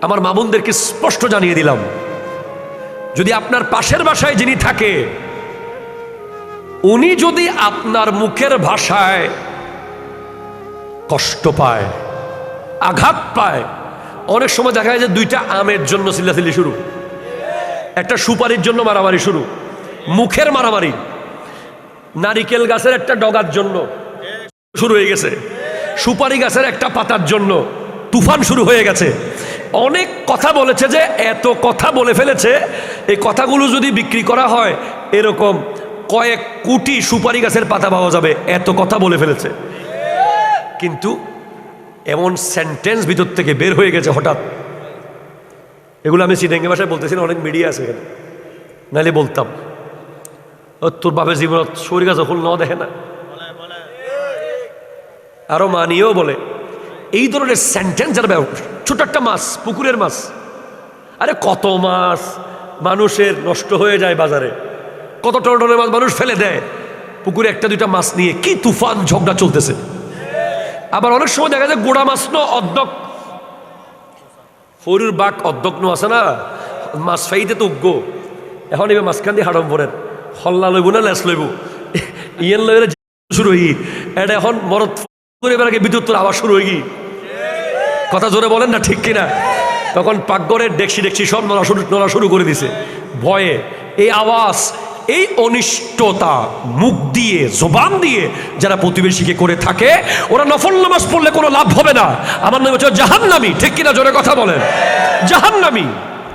আমার মা বোনদেরকে স্পষ্ট জানিয়ে দিলাম, যদি আপনার পাশের বাসায় যিনি থাকে উনি যদি আপনার মুখের ভাষায় কষ্ট পায়, আঘাত পায়, অনেক সময় দেখা যায় যে দুইটা আমের জন্য চিল্লাচিল্লি শুরু, একটা সুপারির জন্য মারামারি শুরু, মুখের মারামারি, নারিকেল গাছের একটা ডগার জন্য শুরু হয়ে গেছে, সুপারি গাছের একটা পাতার জন্য তুফান শুরু হয়ে গেছে। অনেক কথা বলেছে, যে এত কথা বলে ফেলেছে, এই কথাগুলো যদি বিক্রি করা হয় এরকম কয়েক কোটি সুপারি গাছের পাতা পাওয়া যাবে, এত কথা বলে ফেলেছে। কিন্তু এমন সেন্টেন্স ভিতর থেকে বের হয়ে গেছে হঠাৎ, এগুলো আমি চিটাঙ্গি ভাষায় বলতেছি না, অনেক মিডিয়া আছে এখানে, নাহলে বলতাম তোর বাপের জীবন শরীর গাছ ফুল ন দেখে না, আরো মানিয়েও বলে। এই ধরনের সেন্টেন্স যারা ছোট একটা মাছ, পুকুরের মাছ, আরে কত মাছ মানুষের নষ্ট হয়ে যায় বাজারে, কত টনের মাছ মানুষ ফেলে দেয়, পুকুরে একটা দুইটা মাছ নিয়ে কি তুফান ঝগড়া চলতেছে। আবার অনেক সময় দেখা যায় গোড়া মাছ ন অর্ধক ফরুর বাঘ অর্ধক নো আছে না, মাছ ফাইতে তো উগ্গ, এখন এবার মাঝখান দিয়ে হাড়ম পড়েন, হল্লা লইব না লেস লইব, ইয়েন লইলে শুরু হয়ে এটা এখন মরদ এবার আগে বিদ্যুৎ তোর আওয়াজ শুরু হয়ে গিয়ে, কথা জোরে বলেন না ঠিক কিনা, তখন পাকঘরের ডেকসি সব নড়া শুরু করে দিছে ভয়ে। এই আওয়াজ, এই অনিষ্টতা মুখ দিয়ে জবান দিয়ে যারা প্রতিবেশীকে করে থাকে, ওরা নফল নামাজ পড়লে কোনো লাভ হবে না, আমার নাম হচ্ছে জাহান্নামী, ঠিক কিনা জোরে কথা বলেন, জাহান্নামী।